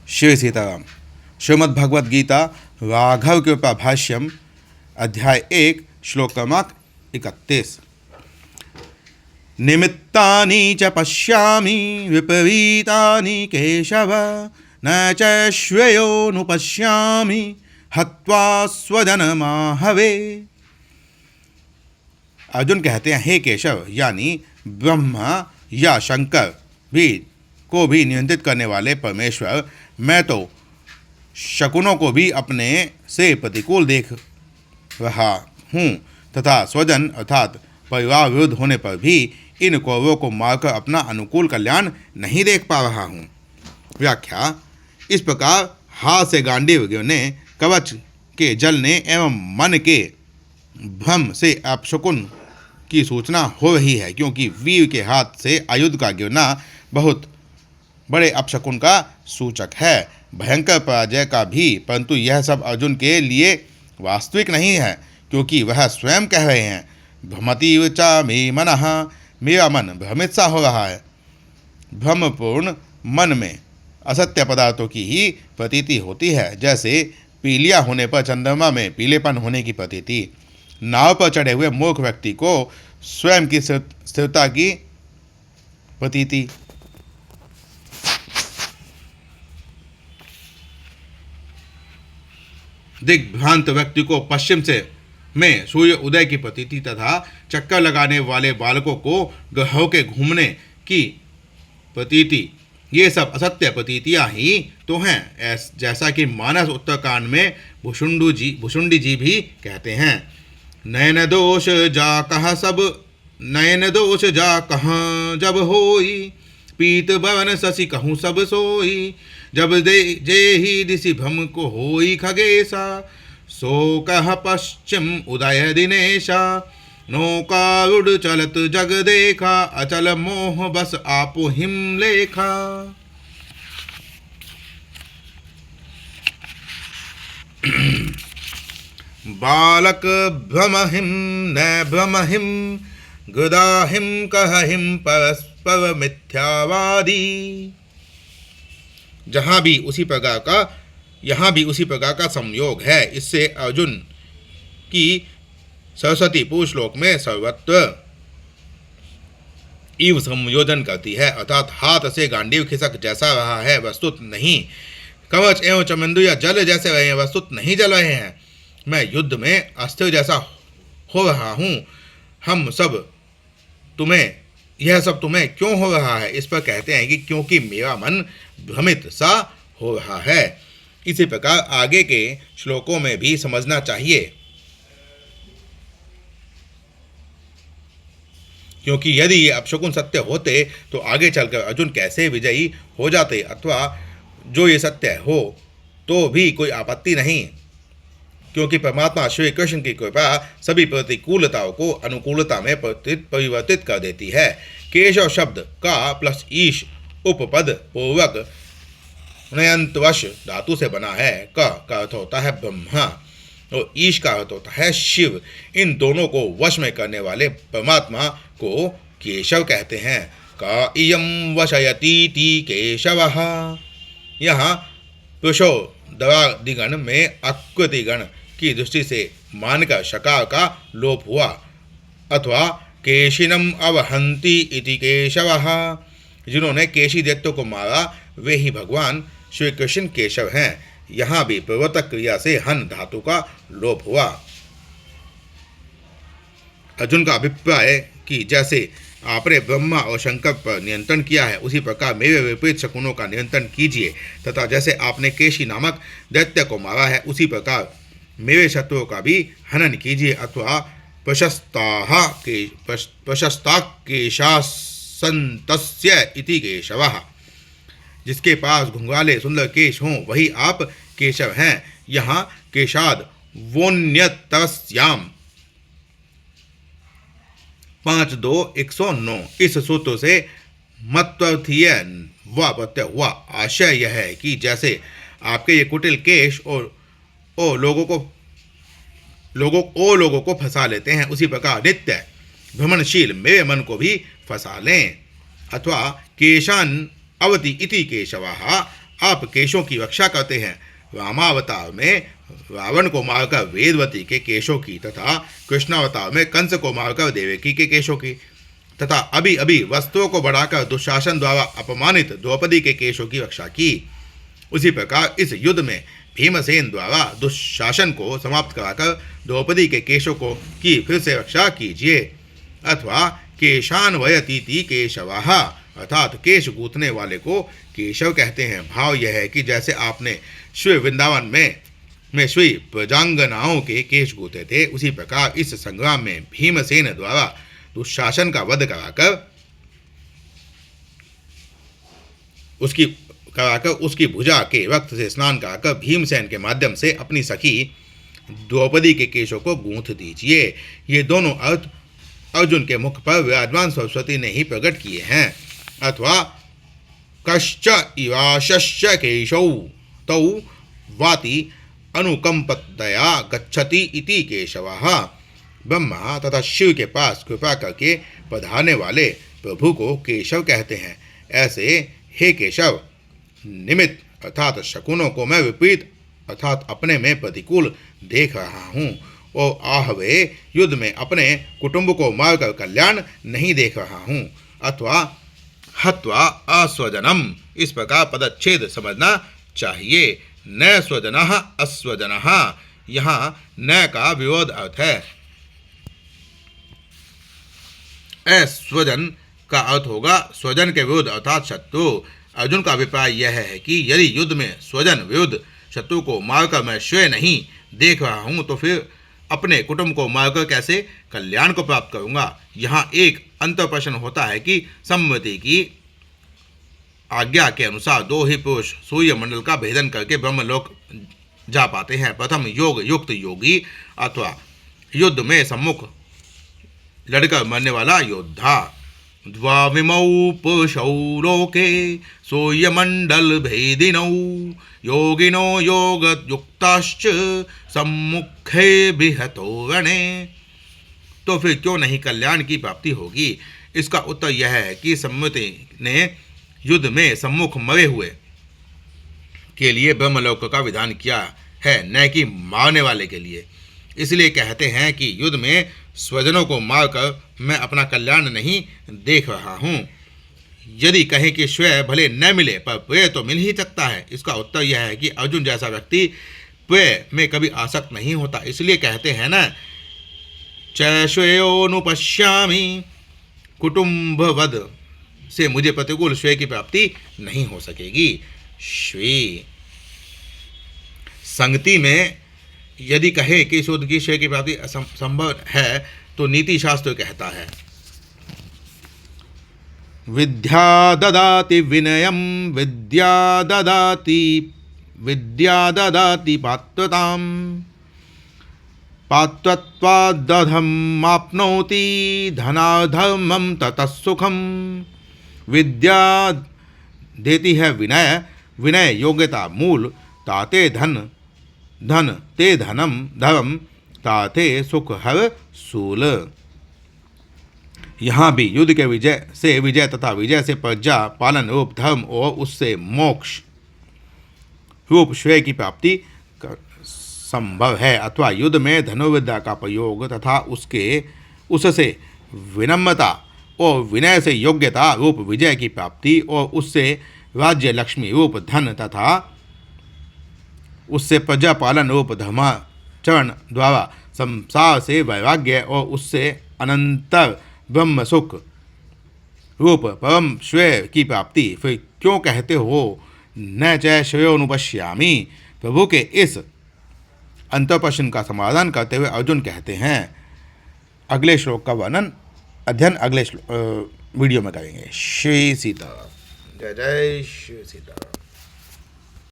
शिव सीताराम। श्रीमद्भगवद गीता राघव कृपा भाष्यम अध्याय 1 श्लोक क्रमांक 31। निमित्तानि च पश्यामि विपरीतानि केशव न च श्रेयोनुपश्यामि हत्वा स्वजनमाहवे। अर्जुन कहते हैं, हे केशव यानी ब्रह्मा या शंकर को भी नियंत्रित करने वाले परमेश्वर, मैं तो शकुनों को भी अपने से प्रतिकूल देख रहा हूँ तथा स्वजन अर्थात परिवार विरुद्ध होने पर भी इन कौरवों को मारकर अपना अनुकूल कल्याण नहीं देख पा रहा हूँ। व्याख्या: इस प्रकार हाथ से गांडीव ने कवच के जलने एवं मन के भ्रम से अपशकुन की सूचना हो रही है, क्योंकि वीर के हाथ से आयुध का गिरना बहुत बड़े अपशकुन का सूचक है, भयंकर पराजय का भी। परंतु यह सब अर्जुन के लिए वास्तविक नहीं है, क्योंकि वह स्वयं कह रहे हैं, भ्रमतीव च मे मनः, मेरा मन भ्रमित सा हो रहा है। भ्रमपूर्ण मन में असत्य पदार्थों की ही प्रतीति होती है, जैसे पीलिया होने पर चंद्रमा में पीलेपन होने की प्रतीति। नाव पर चढ़े हुए मूर्ख व्यक्ति को स्वयं की स्थिरता की प्रतीति। दिग्भ्रांत व्यक्ति को पश्चिम में सूर्य उदय की प्रतीति तथा चक्कर लगाने वाले बालकों को ग्रहों के घूमने की प्रतीति, ये सब असत्य प्रतीतियां ही तो हैं। जैसा कि मानस उत्तरकांड में भुषुंडी जी भी कहते हैं, नयन दोष जा कहाँ जब होई, पीत बवन शशि कहूँ सब सोई, जब जे ही दिशि भ्रम को होई खगेशा, सो कह पश्चिम उदय दिनेशा, नौकारुड चलत जग देखा, अचल मोह बस आपो हिम लेखा। बालक भ्रमहिम न भ्रमहिम, गदाहिम कहहिम परस्पर मिथ्यावादी। यहाँ भी उसी प्रकार का संयोग है। इससे अर्जुन की सरस्वती पूर्व श्लोक में सर्वत्र इव संयोजन करती है, अर्थात हाथ से गांडीव खिसक जैसा रहा है वस्तुत नहीं, कवच एवं चमेंदु या जल जैसे रहे हैं वस्तुत नहीं जल रहे हैं, मैं युद्ध में अस्थिर जैसा हो रहा हूँ। यह सब तुम्हें क्यों हो रहा है? इस पर कहते हैं कि क्योंकि मेरा मन भ्रमित सा हो रहा है। इसी प्रकार आगे के श्लोकों में भी समझना चाहिए, क्योंकि यदि ये अपशकुन सत्य होते तो आगे चलकर अर्जुन कैसे विजयी हो जाते, अथवा जो ये सत्य हो तो भी कोई आपत्ति नहीं, क्योंकि परमात्मा श्री कृष्ण की कृपा सभी प्रतिकूलताओं को अनुकूलता में परिवर्तित कर देती है। केशव शब्द का प्लस ईश उपपद पूर्वक नयंतवश धातु से बना है। का अर्थ होता है ब्रह्मा और ईश का अर्थ होता है शिव। इन दोनों को वश में करने वाले परमात्मा को केशव कहते हैं। का इयम वशयतीति केशवः। यहाँ पुरुषो दवादिगण में आकृतिगण की दृष्टि से मानकर शकार का लोप हुआ, अथवा केशिनम अवहंति इति केशवः। जिन्होंने केशी दैत्यों को मारा वे ही भगवान श्री कृष्ण केशव हैं। यहाँ भी प्रवर्तक क्रिया से हन धातु का लोप हुआ। अर्जुन का अभिप्राय कि जैसे आपने ब्रह्मा और शंकर पर नियंत्रण किया है, उसी प्रकार मेरे विपरीत शकुनों का नियंत्रण कीजिए, तथा जैसे आपने केशी नामक दैत्य को मारा है, उसी प्रकार मेरे शत्रुओं का भी हनन कीजिए, अथवा प्रशस्ता केशासन्तस्य इति केशवः। जिसके पास घुंघराले सुंदर केश हों वही आप केशव हैं। यहाँ केशाद वोन्यतस्याम 5:2-109 इस सूत्र से मत्वर्थीय व प्रत्यय हुआ। आशय यह है कि जैसे आपके ये कुटिल केश और लोगों को फंसा लेते हैं, उसी प्रकार नित्य भ्रमणशील मेरे मन को भी फंसा लें। अथवा केशान अवति इति केशवः आप केशों की रक्षा करते हैं। रामावतार में रावण को मारकर वेदवती के केशों की तथा कृष्णावतार में कंस को मारकर देवकी के केशों की तथा अभी अभी वस्त्रों को बढ़ाकर दुशासन द्वारा अपमानित द्रौपदी के केशों की रक्षा की। उसी प्रकार इस युद्ध में भीमसेन द्वारा दुशासन को समाप्त कराकर द्रौपदी के केशों को की फिर से रक्षा कीजिए। अथवा केशान्वयतीति केशवः, अर्थात केश गूंथने वाले को केशव कहते हैं। भाव यह है कि जैसे आपने श्री वृंदावन में श्री प्रजांगनाओं के केश गूंथे थे, उसी प्रकार इस संग्राम में भीमसेन द्वारा दुशासन का वध कराकर उसकी भुजा के रक्त से स्नान कराकर भीमसेन के माध्यम से अपनी सखी द्रौपदी के केशों को गूंथ दीजिए। ये दोनों अर्थ अर्जुन के मुख पर विराजमान सरस्वती ने ही प्रकट किए हैं। अथवा कश्च इवाशश्च केशौ तौ वाति अनुकंपतया गच्छति इति केशवः। ब्रह्मा तथा शिव के पास कृपा करके पधारने वाले प्रभु को केशव कहते हैं। ऐसे हे केशव, निमित्त अर्थात शकुनों को मैं विपरीत अर्थात अपने में प्रतिकूल देख रहा हूँ और आहवे युद्ध में अपने कुटुंब को मारकर कल्याण नहीं देख रहा हूँ। अथवा हत्वा अस्वजनम, इस प्रकार पदच्छेद समझना चाहिए। न स्वजनः अस्वजनः, यहाँ न का विरोध अर्थ है। अस्वजन का अर्थ होगा स्वजन के विरुद्ध अर्थात शत्रु। अर्जुन का अभिप्राय यह है कि यदि युद्ध में स्वजन विरुद्ध शत्रु को मारकर मैं स्वयं नहीं देख रहा हूँ तो फिर अपने कुटुंब को मारकर कैसे कल्याण को प्राप्त करूँगा। यहाँ एक अंतर प्रश्न होता है कि सम्मति की आज्ञा के अनुसार दो ही पुरुष सूर्य मंडल का भेदन करके ब्रह्मलोक जा पाते हैं। प्रथम योग युक्त योगी अथवा युद्ध में सम्मुख लड़कर मरने वाला योद्धा। द्वाविमौ पुरुषौ लोके सूर्यमंडल भेदिनौ योगिनो योगयुक्ताश्च सम्मुखे बिहतो रणे। तो फिर क्यों नहीं कल्याण की प्राप्ति होगी? इसका उत्तर यह है कि सम्मति ने युद्ध में सम्मुख मरे हुए के लिए ब्रह्मलोक का विधान किया है, न कि मारने वाले के लिए। इसलिए कहते हैं कि युद्ध में स्वजनों को मारकर मैं अपना कल्याण नहीं देख रहा हूँ। यदि कहें कि श्रेय भले न मिले पर प्रेय तो मिल ही सकता है, इसका उत्तर यह है कि अर्जुन जैसा व्यक्ति प्रेय में कभी आसक्त नहीं होता। इसलिए कहते हैं ना, च श्रेयोनुपश्यामि, कुटुंबवध से मुझे प्रतिकूल श्रेय की प्राप्ति नहीं हो सकेगी। श्री संगति में यदि कहे कि शुद्ध की श्रेय की प्राप्ति असंभव है तो नीति शास्त्र कहता है, विद्या ददाति विनयम विद्या ददाति पात्रताम पात्रत्वादधम आप्नोति धनाधर्मम ततः सुखम। विद्या देती है विनय, विनय योग्यता मूल, ताते धन ते धनम धर्म, ताते सुख हर सूल। यहाँ भी युद्ध के विजय से विजय तथा विजय से प्रजा पालन रूप धर्म और उससे मोक्ष रूप श्रेय की प्राप्ति संभव है। अथवा युद्ध में धनुर्विद्या का प्रयोग तथा उससे विनम्रता और विनय से योग्यता रूप विजय की प्राप्ति और उससे राज्य लक्ष्मी रूप धन तथा उससे प्रजा पालन रूप धर्माचरण द्वारा संसार से वैराग्य और उससे अनंतर ब्रह्म सुख रूप परम श्रेय की प्राप्ति। फिर क्यों कहते हो न च श्रेयोनुपश्यामि? प्रभु के इस अंतर प्रश्न का समाधान करते हुए अर्जुन कहते हैं, अगले श्लोक का वर्णन अध्ययन अगले वीडियो में करेंगे। श्री सीताराम। जय जय श्री सीताराम।